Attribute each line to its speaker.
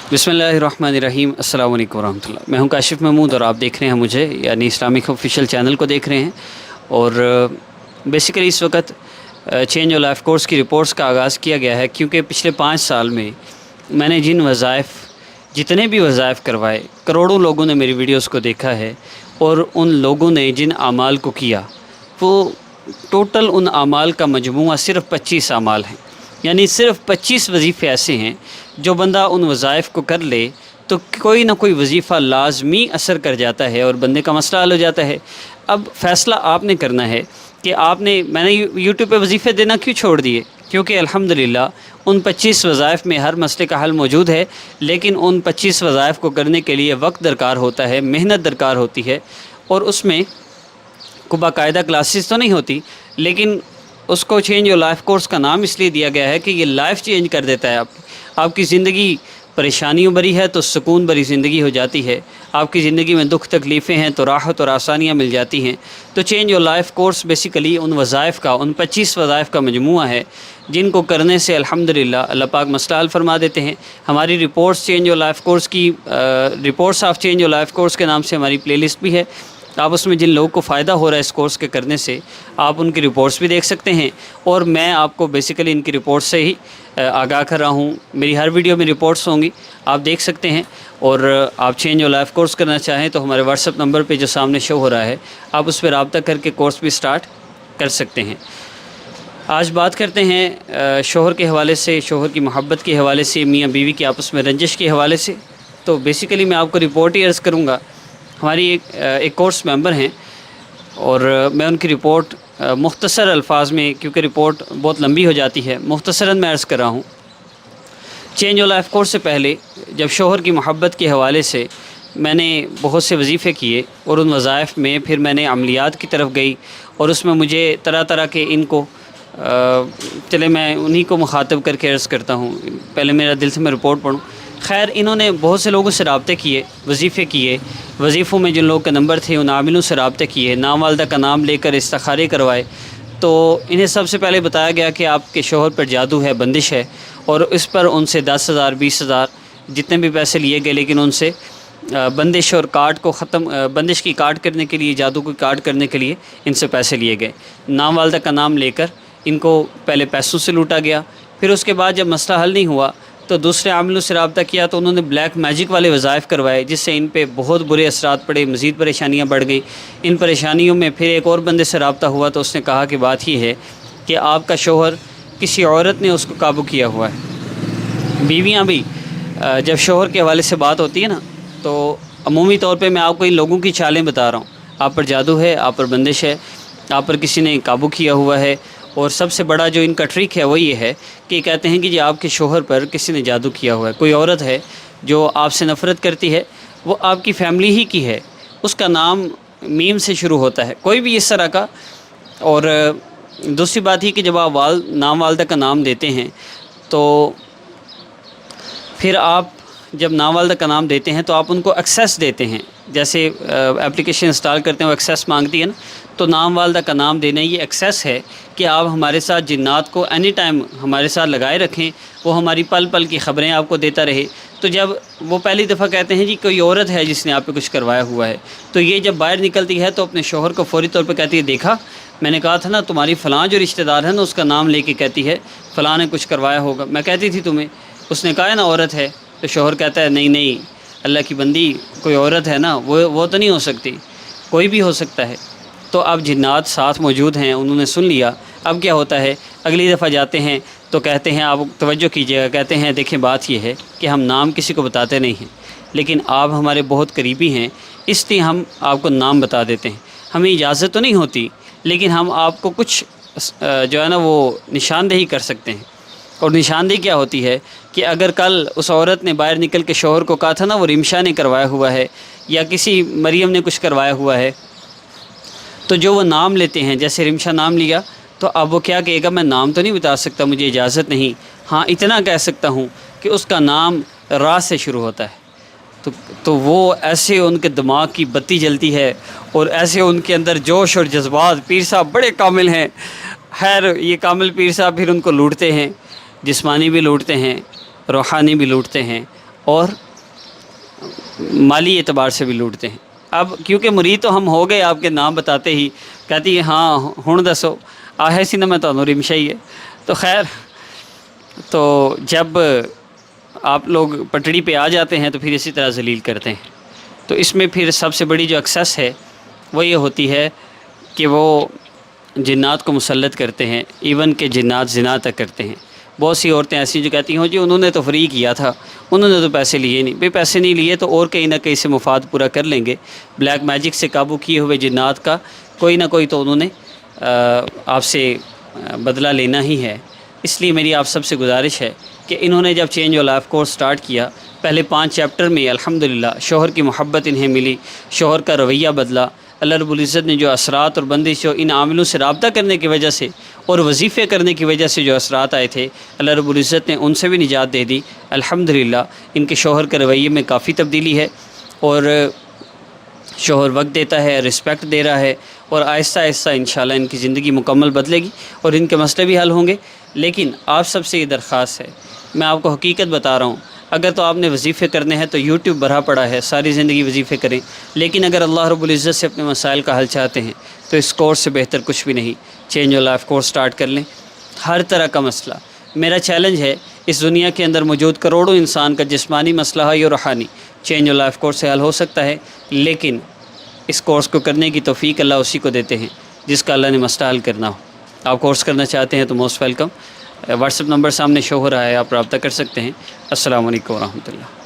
Speaker 1: बिस्मिल्लाहिर्रहमानिर्रहीम। अस्सलाम वालेकुम रहमतुल्लाह। मैं हूं काशिफ महमूद और आप देख रहे हैं मुझे यानी इस्लामिक ऑफिशियल चैनल को देख रहे हैं। और बेसिकली इस वक्त चेंज ऑफ लाइफ कोर्स की रिपोर्ट्स का आगाज़ किया गया है, क्योंकि पिछले 5 साल में मैंने जितने भी वज़ाइफ करवाए, करोड़ों लोगों ने मेरी वीडियोस को देखा है और उन लोगों ने जिन आमाल को किया वो टोटल उन आमाल का मजमूआ सिर्फ़ 25 आमाल हैं। यानी सिर्फ़ 25 वजीफ़े ऐसे हैं जो बंदा उन वज़ाइफ को कर ले तो कोई ना कोई वजीफ़ा लाजमी असर कर जाता है और बंदे का मसला हल हो जाता है। अब फ़ैसला आपने करना है कि मैंने यूट्यूब पे वजीफ़े देना क्यों छोड़ दिए, क्योंकि अल्हम्दुलिल्लाह उन 25 वज़ाइफ में हर मसले का हल मौजूद है। लेकिन उन 25 वज़ाइफ को करने के लिए वक्त दरकार होता है, मेहनत दरकार होती है, और उसमें को बाकायदा क्लासेस तो नहीं होती, लेकिन उसको चेंज ऑफ लाइफ कोर्स का नाम इसलिए दिया गया है कि ये लाइफ चेंज कर देता है। आपकी ज़िंदगी परेशानियों भरी है तो सुकून भरी ज़िंदगी हो जाती है, आपकी ज़िंदगी में दुख तकलीफ़ें हैं तो राहत और आसानियाँ मिल जाती हैं। तो change of life course basically उन 25 वज़ाइफ का मजमूआ है जिनको करने से अल्हम्दुलिल्लाह अल्लाह पाक मसला हल फरमा देते हैं। हमारी reports change of life course की reports of change of life course के नाम से हमारी प्लेलिस्ट भी है। आप उसमें जिन लोगों को फ़ायदा हो रहा है इस कोर्स के करने से, आप उनकी रिपोर्ट्स भी देख सकते हैं। और मैं आपको बेसिकली इनकी रिपोर्ट्स से ही आगाह कर रहा हूँ। मेरी हर वीडियो में रिपोर्ट्स होंगी, आप देख सकते हैं। और आप चेंज ऑफ लाइफ कोर्स करना चाहें तो हमारे व्हाट्सएप नंबर पे जो सामने शो हो रहा है, आप उस पर रब्ता करके कोर्स भी स्टार्ट कर सकते हैं। आज बात करते हैं शोहर के हवाले से, शोहर की मोहब्बत के हवाले से, मियाँ बीवी की आपस में रंजिश के हवाले से। तो बेसिकली मैं आपको रिपोर्ट ही अर्ज़ करूँगा। हमारी एक कोर्स मेंबर हैं और मैं उनकी रिपोर्ट मुख्तसर अल्फाज में, क्योंकि रिपोर्ट बहुत लंबी हो जाती है, मुख्तसरन मैं अर्ज़ कर रहा हूँ। चेंज ऑफ लाइफ कोर्स से पहले जब शोहर की मोहब्बत के हवाले से मैंने बहुत से वजीफ़े किए और उन वज़ाइफ में फिर मैंने अमलियात की तरफ गई और उसमें मुझे तरह तरह के इनको चले मैं उन्हीं को मुखातब करके अर्ज़ करता हूँ। पहले मेरा दिल से मैं रिपोर्ट पढ़ूँ। खैर, इन्होंने बहुत से लोगों से रब्ते किए, वजीफ़े किए, वजीफ़ों में जिन लोगों के नंबर थे उन आमिलों से रब्ते किए, नाम वालदा का नाम लेकर इस्तिखारे करवाए। तो इन्हें सबसे पहले बताया गया कि आपके शोहर पर जादू है, बंदिश है, और इस पर उनसे 10,000 20,000 जितने भी पैसे लिए गए, लेकिन उनसे बंदिश और काट को ख़त्म, बंदिश की काट करने के लिए, जादू की काट करने के लिए इनसे पैसे लिए गए। नाम वालदा का नाम लेकर इनको पहले पैसों से लूटा गया। फिर उसके बाद जब मसला हल नहीं हुआ तो दूसरे आमिलों से रब्ता किया तो उन्होंने ब्लैक मैजिक वाले वज़ाइफ करवाए, जिससे इन पे बहुत बुरे असरात पड़े, मज़ीद परेशानियां बढ़ गई। इन परेशानियों में फिर एक और बंदे से रब्ता हुआ तो उसने कहा कि बात ही है कि आपका शोहर, किसी औरत ने उसको काबू किया हुआ है। बीवियां भी जब शोहर के हवाले से बात होती है ना, तो अमूमी तौर पर मैं आपको इन लोगों की चालें बता रहा हूँ। आप पर जादू है, आप पर बंदिश है, आप पर किसी ने काबू किया हुआ है। और सबसे बड़ा जो इनका ट्रिक है वो ये है कि कहते हैं कि जी आपके शोहर पर किसी ने जादू किया हुआ है। कोई औरत है जो आपसे नफ़रत करती है, वो आपकी फ़ैमिली ही की है, उसका नाम मीम से शुरू होता है, कोई भी इस तरह का। और दूसरी बात ही कि जब आप नाम वालदा का नाम देते हैं तो फिर आप जब नाम वालदा का नाम देते हैं तो आप उनको एक्सेस देते हैं। जैसे एप्लीकेशन इंस्टॉल करते हैं वो एक्सेस मांगती है ना, तो नाम वालदा का नाम देना ये एक्सेस है कि आप हमारे साथ जिन्नात को एनी टाइम हमारे साथ लगाए रखें, वो हमारी पल पल की ख़बरें आपको देता रहे। तो जब वो पहली दफ़ा कहते हैं जी कोई औरत है जिसने आप पे कुछ करवाया हुआ है, तो ये जब बाहर निकलती है तो अपने शोहर को फ़ौरी तौर पे कहती है, देखा मैंने कहा था ना तुम्हारी फ़लाँ जो रिश्तेदार है ना उसका नाम लेके कहती है फ़लाँ ने कुछ करवाया होगा, मैं कहती थी तुम्हें, उसने कहा है ना औरत है। तो शोहर कहता है नहीं नहीं अल्लाह की बंदी, कोई औरत है ना, वो तो नहीं हो सकती, कोई भी हो सकता है। तो अब जिन्नात साथ मौजूद हैं, उन्होंने सुन लिया। अब क्या होता है, अगली दफ़ा जाते हैं तो कहते हैं, आप तवज्जो कीजिएगा, कहते हैं देखें बात यह है कि हम नाम किसी को बताते नहीं हैं, लेकिन आप हमारे बहुत करीबी हैं इसलिए हम आपको नाम बता देते हैं। हमें इजाज़त तो नहीं होती, लेकिन हम आपको कुछ जो है ना वो निशानदेही कर सकते हैं। और निशानदेही क्या होती है कि अगर कल उस औरत ने बाहर निकल के शोहर को कहा था ना वो रिमशा ने करवाया हुआ है या किसी मरियम ने कुछ करवाया हुआ है, तो जो वो नाम लेते हैं, जैसे रिमशा नाम लिया, तो अब वो क्या कहेगा, मैं नाम तो नहीं बता सकता, मुझे इजाज़त नहीं, हाँ इतना कह सकता हूँ कि उसका नाम रा से शुरू होता है। तो वो ऐसे उनके दिमाग की बत्ती जलती है और ऐसे उनके अंदर जोश और जज्बात। पीर साहब बड़े कामिल हैं। खैर, ये कामिल पीर साहब फिर उनको लूटते हैं, जिस्मानी भी लूटते हैं, रूहानी भी लूटते हैं, اور مالی اعتبار سے بھی لوٹتے ہیں۔ اب کیونکہ مرید تو ہم ہو گئے، آپ کے نام بتاتے ہی کہتی ہے ہاں ہن دسو آہے سی نہ میں تانوں رمشائی ہے۔ تو خیر، تو جب آپ لوگ پٹڑی پہ آ جاتے ہیں تو پھر اسی طرح ذلیل کرتے ہیں۔ تو اس میں پھر سب سے بڑی جو ایکسیس ہے وہ یہ ہوتی ہے کہ وہ جنات کو مسلط کرتے ہیں، ایون کہ جنات زنا تک کرتے ہیں۔ بہت سی عورتیں ایسی جو کہتی ہیں جی انہوں نے تو فری کیا تھا، انہوں نے تو پیسے لیے نہیں۔ بھئی پیسے نہیں لیے تو اور کہیں نہ کہیں سے مفاد پورا کر لیں گے۔ بلیک میجک سے قابو کیے ہوئے جنات کا کوئی نہ کوئی تو انہوں نے آپ سے بدلہ لینا ہی ہے۔ اس لیے میری آپ سب سے گزارش ہے کہ انہوں نے جب change of life course start کیا، پہلے 5 چیپٹر میں الحمدللہ شوہر کی محبت انہیں ملی، شوہر کا رویہ بدلا، اللہ رب العزت نے جو اثرات اور بندش جو ان عاملوں سے رابطہ کرنے کی وجہ سے اور وظیفے کرنے کی وجہ سے جو اثرات آئے تھے، اللہ رب العزت نے ان سے بھی نجات دے دی۔ الحمدللہ ان کے شوہر کے رویے میں کافی تبدیلی ہے، اور شوہر وقت دیتا ہے، رسپیکٹ دے رہا ہے، اور آہستہ آہستہ انشاءاللہ ان کی زندگی مکمل بدلے گی اور ان کے مسئلے بھی حل ہوں گے۔ لیکن آپ سب سے یہ درخواست ہے، میں آپ کو حقیقت بتا رہا ہوں، اگر تو آپ نے وظیفے کرنے ہیں تو یوٹیوب بھرا پڑا ہے، ساری زندگی وظیفے کریں۔ لیکن اگر اللہ رب العزت سے اپنے مسائل کا حل چاہتے ہیں تو اس کورس سے بہتر کچھ بھی نہیں۔ Change of life course start کر لیں۔ ہر طرح کا مسئلہ، میرا چیلنج ہے اس دنیا کے اندر موجود کروڑوں انسان کا جسمانی مسئلہ ہے یا روحانی، چینج آف لائف کورس سے حل ہو سکتا ہے۔ لیکن اس کورس کو کرنے کی توفیق اللہ اسی کو دیتے ہیں جس کا اللہ نے مسئلہ حل کرنا ہو۔ آپ کورس کرنا چاہتے ہیں تو most welcome. What's app number سامنے شو ہو رہا ہے، آپ رابطہ کر سکتے ہیں۔ السلام علیکم ورحمۃ اللہ۔